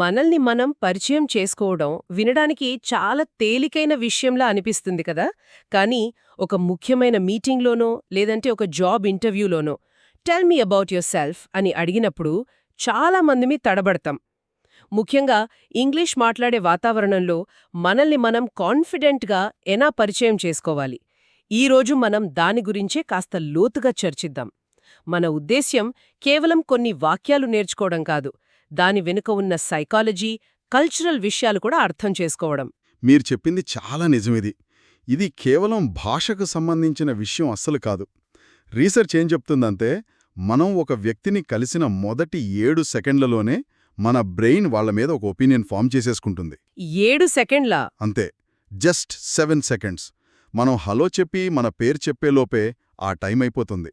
మనల్ని మనం పరిచయం చేసుకోవడం వినడానికి చాలా తేలికైన విషయంలా అనిపిస్తుంది కదా. కానీ ఒక ముఖ్యమైన మీటింగ్లోనో లేదంటే ఒక జాబ్ ఇంటర్వ్యూలోనో tell me about yourself అని అడిగినప్పుడు చాలా మందిమి తడబడతాం. ముఖ్యంగా ఇంగ్లీష్ మాట్లాడే వాతావరణంలో మనల్ని మనం కాన్ఫిడెంట్గా ఎలా పరిచయం చేసుకోవాలి. ఈరోజు మనం దాని గురించే కాస్త లోతుగా చర్చిద్దాం. మన ఉద్దేశ్యం కేవలం కొన్ని వాక్యాలు నేర్చుకోవడం కాదు, దాని వెనుక ఉన్న సైకాలజీ, కల్చరల్ విషయాలు కూడా అర్థం చేసుకోవడం. మీరు చెప్పింది చాలా నిజమిది. ఇది కేవలం భాషకు సంబంధించిన విషయం అస్సలు కాదు. రీసెర్చ్ ఏం చెప్తుందంటే, మనం ఒక వ్యక్తిని కలిసిన మొదటి 7 సెకండ్లలోనే మన బ్రెయిన్ వాళ్ళ మీద ఒక ఒపీనియన్ ఫామ్ చేసేసుకుంటుంది. 7 సెకండ్లా? అంతే, జస్ట్ 7 సెకండ్స్. మనం హలో చెప్పి మన పేరు చెప్పేలోపే ఆ టైం అయిపోతుంది.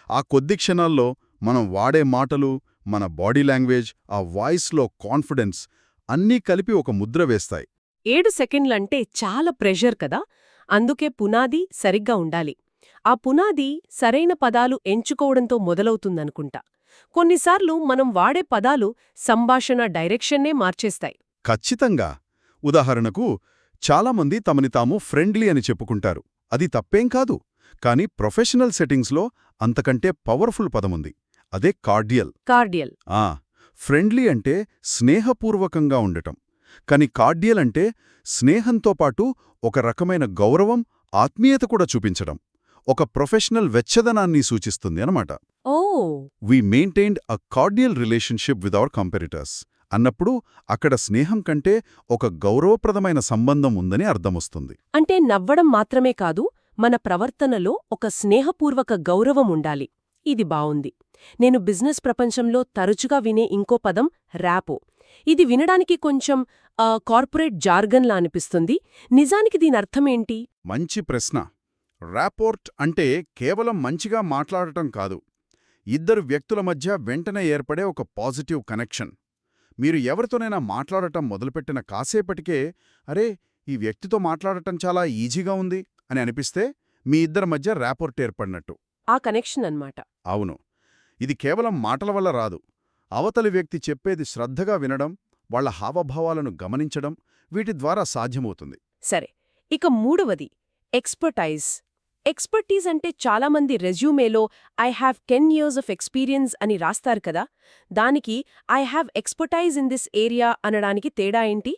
ఆ కొద్ది క్షణాల్లో మనం వాడే మాటలు, మన బాడీ లాంగ్వేజ్, ఆ వాయిస్లో కాన్ఫిడెన్స్ అన్నీ కలిపి ఒక ముద్ర వేస్తాయి. 7 సెకండ్లంటే చాలా ప్రెషర్ కదా. అందుకే పునాది సరిగ్గా ఉండాలి. ఆ పునాది సరైన పదాలు ఎంచుకోవడంతో మొదలవుతుందనుకుంటా. కొన్నిసార్లు మనం వాడే పదాలు సంభాషణ డైరెక్షన్నే మార్చేస్తాయి. ఖచ్చితంగా. ఉదాహరణకు, చాలామంది తమని తాము ఫ్రెండ్లీ అని చెప్పుకుంటారు. అది తప్పేం కాదు. కానీ ప్రొఫెషనల్ సెట్టింగ్స్లో అంతకంటే పవర్ఫుల్ పదముంది. అదే కార్డియల్. కార్డియల్. ఫ్రెండ్లీ అంటే స్నేహపూర్వకంగా ఉండటం. కాని కార్డియల్ అంటే స్నేహంతో పాటు ఒక రకమైన గౌరవం, ఆత్మీయత కూడా చూపించడం. ఒక ప్రొఫెషనల్ వెచ్చదనాన్ని సూచిస్తుంది అనమాట. Oh. We maintained a cordial relationship with our competitors అన్నప్పుడు అక్కడ స్నేహం కంటే ఒక గౌరవప్రదమైన సంబంధం ఉందని అర్థమొస్తుంది. అంటే నవ్వడం మాత్రమే కాదు, మన ప్రవర్తనలో ఒక స్నేహపూర్వక గౌరవం ఉండాలి. ఇది బావుంది. నేను బిజినెస్ ప్రపంచంలో తరచుగా వినే ఇంకో పదం ర్యాపో. ఇది వినడానికి కొంచెం కార్పొరేట్ జార్గన్లా అనిపిస్తుంది. నిజానికి దీనర్థమేంటి? మంచి ప్రశ్న. ర్యాపోర్ట్ అంటే కేవలం మంచిగా మాట్లాడటం కాదు. ఇద్దరు వ్యక్తుల మధ్య వెంటనే ఏర్పడే ఒక పాజిటివ్ కనెక్షన్. మీరు ఎవరితోనైనా మాట్లాడటం మొదలుపెట్టిన కాసేపటికే, అరే, ఈ వ్యక్తితో మాట్లాడటం చాలా ఈజీగా ఉంది అని అనిపిస్తే మీ ఇద్దరి మధ్య ర్యాపోర్ట్ ఏర్పడినట్టు. ఆ కనెక్షన్ అన్నమాట. అవును. ఇది కేవలం మాటల వల్ల రాదు. అవతలి వ్యక్తి చెప్పేది శ్రద్ధగా వినడం, వాళ్ల హావభావాలను గమనించడం, వీటి ద్వారా సాధ్యమవుతుంది. సరే, ఇక మూడవది ఎక్స్పర్టైజ్. ఎక్స్పర్టీజ్ అంటే చాలామంది రెజ్యూమేలో I have 10 years of experience అని రాస్తారు కదా. దానికి I have expertise in this area అనడానికి తేడా ఏంటి?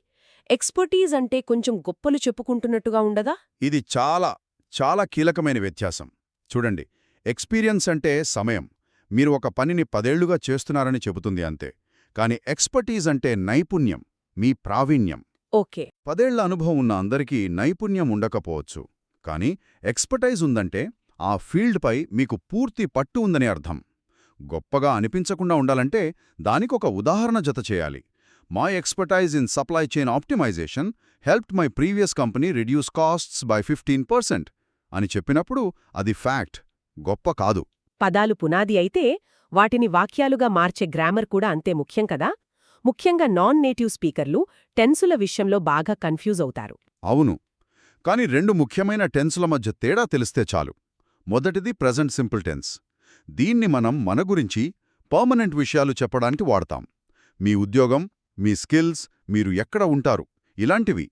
ఎక్స్పర్టీజ్ అంటే కొంచెం గొప్పలు చెప్పుకుంటున్నట్టుగా ఉండదా? ఇది చాలా చాలా కీలకమైన వ్యత్యాసం. చూడండి, ఎక్స్పీరియన్స్ అంటే సమయం. మీరు ఒక పనిని 10 ఏళ్లుగా చేస్తున్నారని చెబుతుంది అంతే. కాని ఎక్స్పర్టీజ్ అంటే నైపుణ్యం, మీ ప్రావీణ్యం. ఓకే. 10 ఏళ్ల అనుభవం ఉన్న అందరికీ నైపుణ్యం ఉండకపోవచ్చు. కానీ ఎక్స్పర్టైజ్ ఉందంటే ఆ ఫీల్డ్పై మీకు పూర్తి పట్టు ఉందని అర్థం. గొప్పగా అనిపించకుండా ఉండాలంటే దానికొక ఉదాహరణ జత చేయాలి. My expertise in supply chain optimization helped my previous company reduce costs by 15% అని చెప్పినప్పుడు అది ఫ్యాక్ట్, గొప్ప కాదు. పదాలు పునాది అయితే వాటిని వాక్యాలుగా మార్చే గ్రామర్ కూడా అంతే ముఖ్యం కదా. ముఖ్యంగా నాన్ నేటివ్ స్పీకర్లు టెన్సుల విషయంలో బాగా కన్ఫ్యూజ్ అవుతారు. అవును. కానీ 2 ముఖ్యమైన టెన్సుల మధ్య తేడా తెలిస్తే చాలు. మొదటిది ప్రెజెంట్ సింపుల్ టెన్స్. దీన్ని మనం మన గురించి, పర్మనెంట్ విషయాలు చెప్పడానికి వాడతాం. మీ ఉద్యోగం, మీ స్కిల్స్, మీరు ఎక్కడ ఉంటారు, ఇలాంటివి.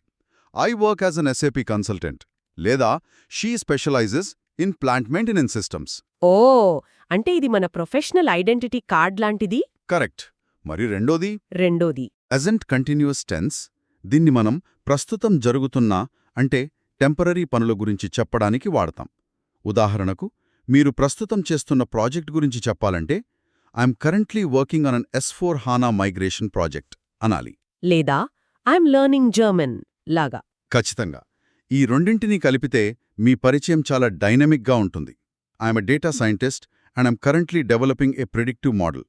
I work as an SAP consultant, లేదా she specialises in plant maintenance systems. Oh, అంటే ఇది మన ప్రొఫెషనల్ ఐడెంటిటీ కార్డ్ లాంటిది. కరెక్ట్. మరి రెండోది అజెంట్ కంటిన్యూస్ టెన్స్. దీన్ని మనం ప్రస్తుతం జరుగుతున్న, అంటే టెంపరరీ పనుల గురించి చెప్పడానికి వాడతాం. ఉదాహరణకు, మీరు ప్రస్తుతం చేస్తున్న ప్రాజెక్ట్ గురించి చెప్పాలంటే I'm currently working on an S/4HANA migration project అనాలి. లేదా ఐఎమ్ లెర్నింగ్ జర్మన్ లాగా. ఖచ్చితంగా. ఈ రెండింటినీ కలిపితే మీ పరిచయం చాలా డైనమిక్గా ఉంటుంది. I'm a data scientist and I'm currently developing A predictive model.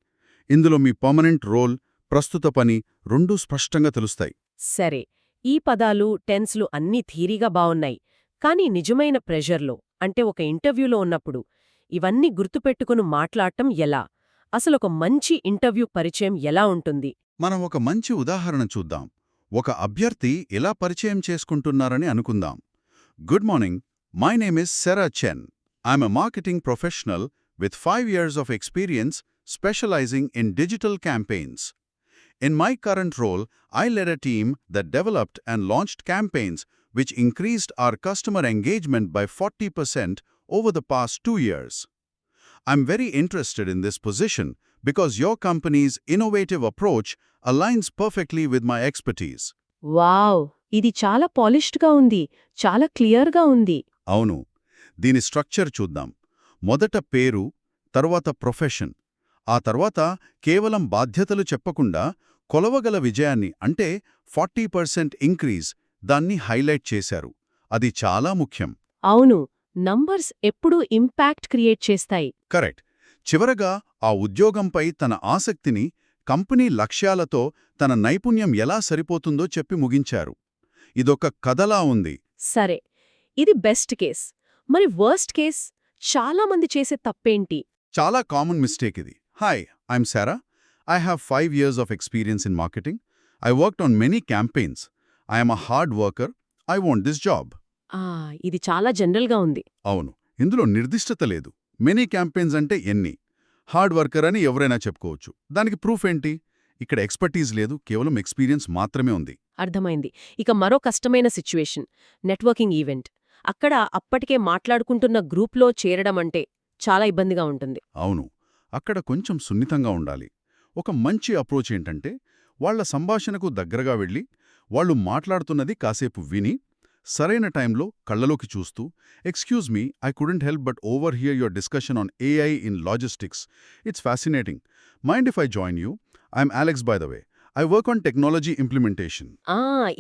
ఇందులో మీ పర్మనెంట్ రోల్, ప్రస్తుత పని రెండూ స్పష్టంగా తెలుస్తాయి. సరే, ఈ పదాలు, టెన్స్లు అన్నీ థీరీగా బావున్నాయి. కానీ నిజమైన ప్రెషర్లో, అంటే ఒక ఇంటర్వ్యూలో ఉన్నప్పుడు ఇవన్నీ గుర్తుపెట్టుకుని మాట్లాడటం ఎలా? అసలొక మంచి ఇంటర్వ్యూ పరిచయం ఎలా ఉంటుంది? మనం ఒక మంచి ఉదాహరణ చూద్దాం. ఒక అభ్యర్థి ఎలా పరిచయం చేసుకుంటున్నారని అనుకుందాం. Good morning, my name is Sarah Chen. I'm a marketing professional with 5 years of experience specializing in digital campaigns. In my current role, I led a team that developed and launched campaigns which increased our customer engagement by 40% over the past 2 years. I'm very interested in this position because your company's innovative approach aligns perfectly with my expertise. Wow, ఇది చాలా పాలిష్డ్గా ఉంది, చాలా క్లియర్గా ఉంది. అవును, దీని structure చూద్దాం. మొదట పేరు, తర్వాత ప్రొఫెషన్, ఆ తర్వాత కేవలం బాధ్యతలు చెప్పకుండా కొలవగల విజయాన్ని అంటే 40% ఇంక్రీజ్ దాన్ని హైలైట్ చేశారు. అది చాలా ముఖ్యం. అవును, నంబర్స్ ఎప్పుడూ ఇంపాక్ట్ క్రియేట్ చేస్తాయి. కరెక్ట్. చివరగా ఆ ఉద్యోగంపై తన ఆసక్తిని, కంపెనీ లక్ష్యాలతో తన నైపుణ్యం ఎలా సరిపోతుందో చెప్పి ముగించారు. ఇదొక కథలా ఉంది. సరే, ఇది బెస్ట్ కేస్. మరి వర్స్ట్ కేస్, చాలా మంది చేసే తప్పేంటి? చాలా కామన్ మిస్టేక్ ఇది. Hi, I'm Sarah. I have 5 years of experience in marketing. I worked on many campaigns. I am a hard worker. I want this job. ఇది చాలా జనరల్గా ఉంది. అవును, ఇందులో నిర్దిష్టత లేదు. మెనీ క్యాంపెయిన్స్ అంటే ఎన్ని? హార్డ్ వర్కర్ అని ఎవరైనా చెప్పుకోవచ్చు. దానికి ప్రూఫ్ ఏంటి? ఇక్కడ ఎక్స్పర్టీజ్ లేదు, కేవలం ఎక్స్పీరియన్స్ మాత్రమే ఉంది. అర్థమైంది. ఇక మరో కష్టమైన సిచ్యువేషన్, నెట్వర్కింగ్ ఈవెంట్. అక్కడ అప్పటికే మాట్లాడుకుంటున్న గ్రూప్లో చేరడం అంటే చాలా ఇబ్బందిగా ఉంటుంది. అవును, అక్కడ కొంచెం సున్నితంగా ఉండాలి. ఒక మంచి అప్రోచ్ ఏంటంటే, వాళ్ల సంభాషణకు దగ్గరగా వెళ్ళి, వాళ్ళు మాట్లాడుతున్నది కాసేపు విని, సరైన టైంలో కళ్ళలోకి చూస్తూ, excuse me, I couldn't help but over here your discussion on AI in logistics. It's fascinating. Mind if I join you? I'm Alex by the way. I work on technology implementation.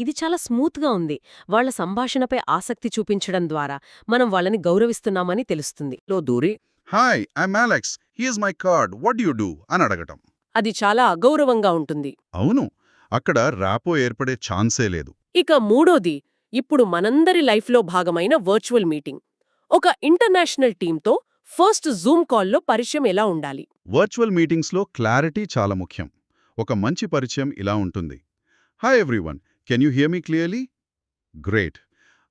ఇది చాలా స్మూత్గా ఉంది. వాళ్ల సంభాషణపై ఆసక్తి చూపించడం ద్వారా మనం వాళ్ళని గౌరవిస్తున్నామని తెలుస్తుంది. లో దూరి, hi, I'm Alex. Here's my card. What you do అని అడగటం. అది చాలా అగౌరవంగా ఉంటుంది. అవును, అక్కడ ర్యాపో ఏర్పడే ఛాన్సే లేదు. ఇక మూడోది, ఇప్పుడు మనందరి లైఫ్లో భాగమైన వర్చువల్ మీటింగ్. ఒక ఇంటర్నేషనల్ టీంతో ఫస్ట్ జూమ్ కాల్లో పరిచయం ఎలా ఉండాలి? వర్చువల్ మీటింగ్స్లో క్లారిటీ చాలా ముఖ్యం. ఒక మంచి పరిచయం ఇలా ఉంటుంది. Hi everyone, can you here me clearly? Great.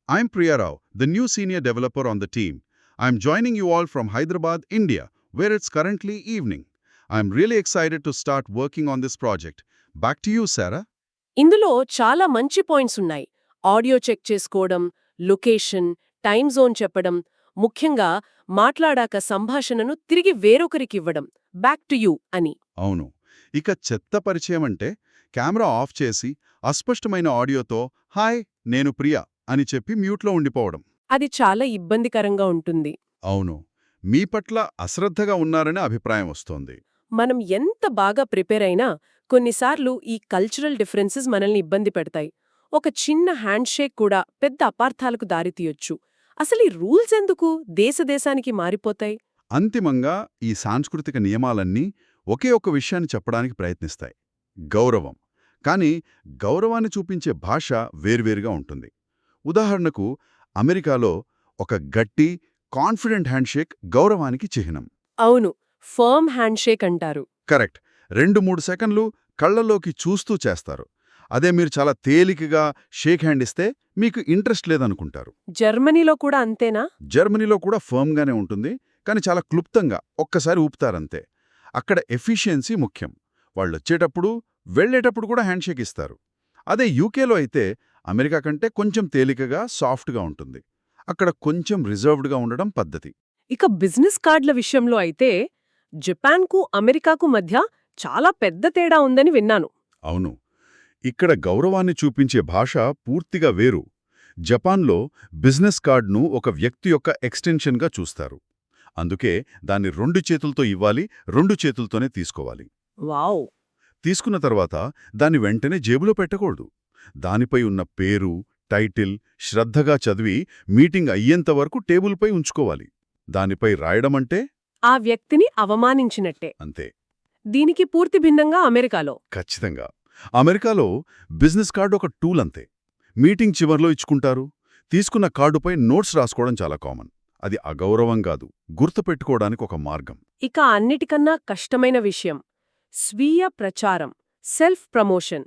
I'm ప్రియారావ్, the new senior developer on the team. I'm joining you all from Hyderabad, India, where it's currently evening. I'm really excited to start working on this project. Back to you, Sarah. ఇందులో చాలా మంచి points ఉన్నాయి. Audio check చేసుకోవడం, location, time zone చెప్పడం, ముఖ్యంగా మాట్లాడాక సంభాషణను తిరిగి వేరొకరికివ్వడం, బ్యాక్ టు యూ అని. అవును, ఇక చెత్త పరిచయం అంటే కెమెరా ఆఫ్ చేసి అస్పష్టమైన ఆడియోతో హాయ్ నేను ప్రియా అని చెప్పి మ్యూట్లో ఉండిపోవడం. అది చాలా ఇబ్బందికరంగా ఉంటుంది. అవును, మీ పట్ల అశ్రద్ధగా ఉన్నారనే అభిప్రాయం వస్తోంది. మనం ఎంత బాగా ప్రిపేర్ అయినా కొన్నిసార్లు ఈ కల్చరల్ డిఫరెన్సెస్ మనల్ని ఇబ్బంది పెడతాయి. ఒక చిన్న హ్యాండ్షేక్ కూడా పెద్ద అపార్థాలకు దారితీయొచ్చు. అసలు ఈ రూల్స్ ఎందుకు దేశానికి మారిపోతాయి? అంతిమంగా ఈ సాంస్కృతిక నియమాలన్నీ ఒకే ఒక్క విషయాన్ని చెప్పడానికి ప్రయత్నిస్తాయి: గౌరవం. కానీ గౌరవాన్ని చూపించే భాష వేర్వేరుగా ఉంటుంది. ఉదాహరణకు, అమెరికాలో ఒక గట్టి, కాన్ఫిడెంట్ హ్యాండ్షేక్ గౌరవానికి చిహ్నం. అవును, ఫర్మ్ హ్యాండ్షేక్ అంటారు. కరెక్ట్. 2-3 సెకన్లు కళ్లలోకి చూస్తూ చేస్తారు. అదే మీరు చాలా తేలికగా షేక్ హ్యాండ్ ఇస్తే మీకు ఇంట్రెస్ట్ లేదనుకుంటారు. జర్మనీలో కూడా అంతేనా? జర్మనీలో కూడా ఫర్మ్గానే ఉంటుంది, కానీ చాలా క్లుప్తంగా ఒక్కసారి ఊపుతారంతే. అక్కడ ఎఫిషియన్సీ ముఖ్యం. వాళ్ళొచ్చేటప్పుడు, వెళ్లేటప్పుడు కూడా హ్యాండ్షేక్ ఇస్తారు. అదే యూకేలో అయితే అమెరికా కంటే కొంచెం తేలికగా, సాఫ్ట్గా ఉంటుంది. అక్కడ కొంచెం రిజర్వ్డ్గా ఉండడం పద్ధతి. ఇక బిజినెస్ కార్డుల విషయంలో అయితే జపాన్కు అమెరికాకు మధ్య చాలా పెద్ద తేడా ఉందని విన్నాను. అవును, ఇక్కడ గౌరవాన్ని చూపించే భాష పూర్తిగా వేరు. జపాన్లో బిజినెస్ కార్డ్ను ఒక వ్యక్తి యొక్క ఎక్స్టెన్షన్గా చూస్తారు. అందుకే దాన్ని 2 చేతులతో ఇవ్వాలి, 2 చేతులతోనే తీసుకోవాలి. వావ్! తీసుకున్న తర్వాత దాన్ని వెంటనే జేబులో పెట్టకూడదు. దానిపై ఉన్న పేరు, టైటిల్ శ్రద్ధగా చదివి మీటింగ్ అయ్యేంతవరకు టేబుల్పై ఉంచుకోవాలి. దానిపై రాయడమంటే ఆ వ్యక్తిని అవమానించినట్టే. అంతే. దీనికి పూర్తి భిన్నంగా అమెరికాలో. ఖచ్చితంగా. అమెరికాలో బిజినెస్ కార్డు ఒక టూల్ అంతే. మీటింగ్ చివర్లో ఇచ్చుకుంటారు. తీసుకున్న కార్డుపై నోట్స్ రాసుకోవడం చాలా కామన్. అది అగౌరవం కాదు, గుర్తుపెట్టుకోవడానికి ఒక మార్గం. ఇక అన్నిటికన్నా కష్టమైన విషయం స్వీయ ప్రచారం, సెల్ఫ్ ప్రమోషన్.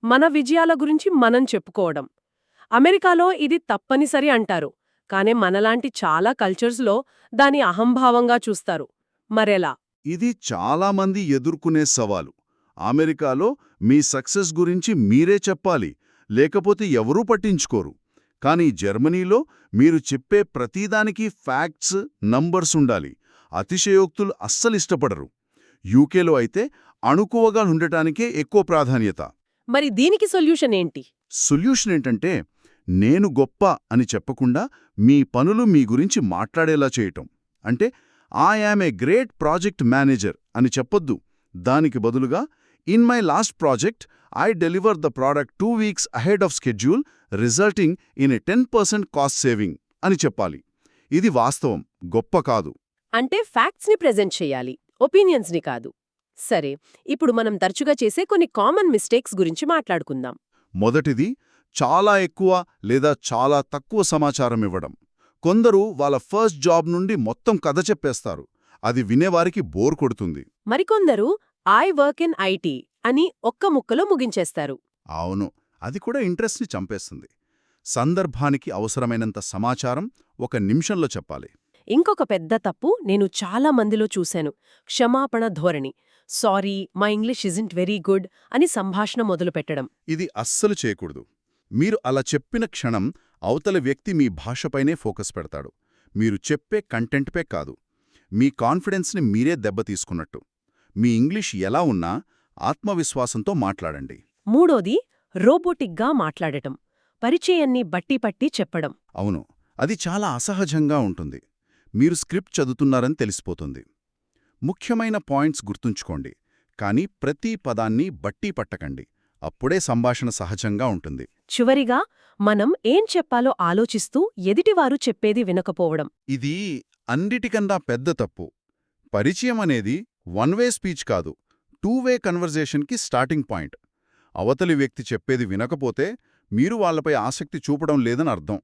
మన విజయాల గురించి మనం చెప్పుకోవడం. అమెరికాలో ఇది తప్పనిసరి అంటారు, కానీ మనలాంటి చాలా కల్చర్స్లో దాని అహంభావంగా చూస్తారు. మరెలా? ఇది చాలామంది ఎదుర్కొనే సవాలు. అమెరికాలో మీ సక్సెస్ గురించి మీరే చెప్పాలి, లేకపోతే ఎవరూ పట్టించుకోరు. కానీ జర్మనీలో మీరు చెప్పే ప్రతిదానికి ఫ్యాక్ట్స్, నంబర్స్ ఉండాలి. అతిశయోక్తులు అస్సలిష్టపడరు. యూకేలో అయితే అణుకువగా ఉండటానికే ఎక్కువ ప్రాధాన్యత. మరి దీనికి సొల్యూషన్ ఏంటి? సొల్యూషన్ ఏంటంటే, నేను గొప్ప అని చెప్పకుండా మీ పనులు మీ గురించి మాట్లాడేలా చేయటం. అంటే I am a great project manager అని చెప్పొద్దు. దానికి బదులుగా in my last project I deliver the product 2 weeks ahead of schedule resulting in a 10% cost saving అని చెప్పాలి. ఇది వాస్తవం, గొప్ప కాదు. అంటే ఫ్యాక్ట్స్ని ప్రెజెంట్ చేయాలి, ఒపీనియన్స్ని కాదు. సరే, ఇప్పుడు మనం తరచుగా చేసే కొన్ని కామన్ మిస్టేక్స్ గురించి మాట్లాడుకుందాం. మొదటిది, చాలా ఎక్కువ లేదా చాలా తక్కువ సమాచారం ఇవ్వడం. కొందరు వాళ్ళ ఫస్ట్ జాబ్ నుండి మొత్తం కథ చెప్పేస్తారు. అది వినేవారికి బోర్ కొడుతుంది. మరికొందరు ఐ వర్క్ ఇన్ ఐటీ అని ఒక్క ముక్కలో ముగించేస్తారు. అవును, అది కూడా ఇంట్రెస్ట్ని చంపేస్తుంది. సందర్భానికి అవసరమైనంత సమాచారం 1 నిమిషంలో చెప్పాలి. ఇంకొక పెద్ద తప్పు నేను చాలా మందిలో చూశాను: క్షమాపణ ధోరణి. Sorry, my English isn't very good అని సంభాషణ మొదలుపెట్టడం. ఇది అస్సలు చేయకూడదు. మీరు అలా చెప్పిన క్షణం అవతలి వ్యక్తి మీ భాషపైనే ఫోకస్ పెడతాడు. మీరు చెప్పే కంటెంట్పై కాదు. మీ కాన్ఫిడెన్స్ని మీరే దెబ్బతీసుకున్నట్టు. మీ ఇంగ్లీష్ ఎలా ఉన్నా ఆత్మవిశ్వాసంతో మాట్లాడండి. మూడోది, రోబోటిక్గా మాట్లాడటం. పరిచయాన్ని బట్టిపట్టి చెప్పడం. అవును, అది చాలా అసహజంగా ఉంటుంది. మీరు స్క్రిప్ట్ చదువుతున్నారని తెలిసిపోతుంది. ముఖ్యమైన పాయింట్స్ గుర్తుంచుకోండి, కానీ ప్రతి పదాన్ని బట్టి పట్టకండి. అప్పుడే సంభాషణ సహజంగా ఉంటుంది. చివరిగా, మనం ఏం చెప్పాలో ఆలోచిస్తూ ఎదుటివారు చెప్పేది వినకపోవడం. ఇది అన్నిటికన్నా పెద్ద తప్పు. పరిచయం అనేది 1 వే స్పీచ్ కాదు, 2 వే కన్వర్జేషన్కి స్టార్టింగ్ పాయింట్. అవతలి వ్యక్తి చెప్పేది వినకపోతే మీరు వాళ్ళపై ఆసక్తి చూపడం లేదని అర్థం.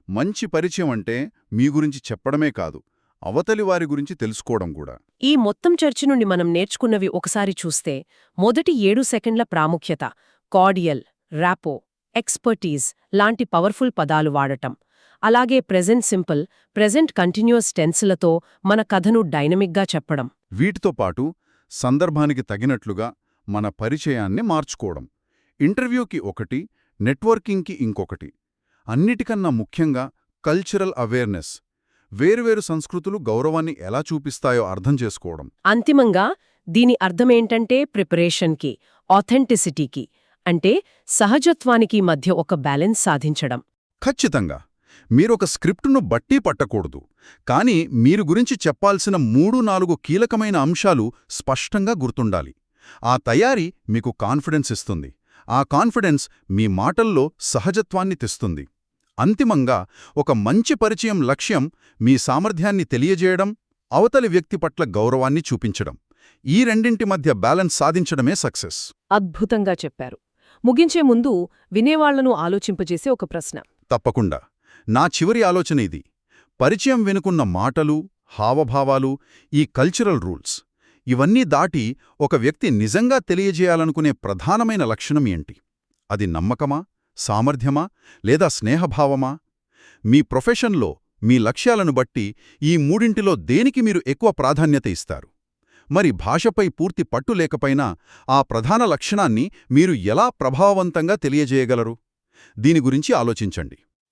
మంచి పరిచయం అంటే మీ గురించి చెప్పడమే కాదు, అవతలి వారి గురించి తెలుసుకోవడం కూడా. ఈ మొత్తం చర్చ నుండి మనం నేర్చుకున్నవి ఒకసారి చూస్తే, మొదటి 7 సెకండ్ల ప్రాముఖ్యత, కార్డియల్, ర్యాపో, ఎక్స్పర్టీజ్ లాంటి పవర్ఫుల్ పదాలు వాడటం, అలాగే ప్రెజెంట్ సింపుల్, ప్రెజెంట్ కంటిన్యూస్ టెన్స్లతో మన కథను డైనమిక్గా చెప్పడం. వీటితో పాటు సందర్భానికి తగినట్లుగా మన పరిచయాన్ని మార్చుకోవడం. ఇంటర్వ్యూకి ఒకటి, నెట్వర్కింగ్కి ఇంకొకటి. అన్నిటికన్నా ముఖ్యంగా కల్చరల్ అవేర్నెస్. వేరువేరు సంస్కృతులు గౌరవాన్ని ఎలా చూపిస్తాయో అర్థం చేసుకోవడం. అంతిమంగా, దీని అర్థమేంటంటే ప్రిపరేషన్కి, ఆథెంటిసిటీకి, అంటే సహజత్వానికి మధ్య ఒక బ్యాలెన్స్ సాధించడం. ఖచ్చితంగా. మీరొక స్క్రిప్టును బట్టి పట్టకూడదు, కానీ మీరు గురించి చెప్పాల్సిన 3-4 కీలకమైన అంశాలు స్పష్టంగా గుర్తుండాలి. ఆ తయారీ మీకు కాన్ఫిడెన్స్ ఇస్తుంది. ఆ కాన్ఫిడెన్స్ మీ మాటల్లో సహజత్వాన్ని తెస్తుంది. అంతిమంగా, ఒక మంచి పరిచయం లక్ష్యం మీ సామర్థ్యాన్ని తెలియజేయడం, అవతలి వ్యక్తి పట్ల గౌరవాన్ని చూపించడం. ఈ రెండింటి మధ్య బ్యాలెన్స్ సాధించడమే సక్సెస్. అద్భుతంగా చెప్పారు. ముగించే ముందు వినేవాళ్లను ఆలోచింపజేసే ఒక ప్రశ్న. తప్పకుండా. నా చివరి ఆలోచన ఇది. పరిచయం వెనుకున్న మాటలు, హావభావాలు, ఈ కల్చరల్ రూల్స్, ఇవన్నీ దాటి ఒక వ్యక్తి నిజంగా తెలియజేయాలనుకునే ప్రధానమైన లక్షణం ఏంటి? అది నమ్మకమా, సామర్థ్యమా, లేదా స్నేహభావమా? మీ ప్రొఫెషన్లో మీ లక్ష్యాలను బట్టి ఈ మూడింటిలో దేనికి మీరు ఎక్కువ ప్రాధాన్యత ఇస్తారు? మరి భాషపై పూర్తి పట్టు లేకపోయినా ఆ ప్రధాన లక్షణాన్ని మీరు ఎలా ప్రభావవంతంగా తెలియజేయగలరు? దీని గురించి ఆలోచించండి.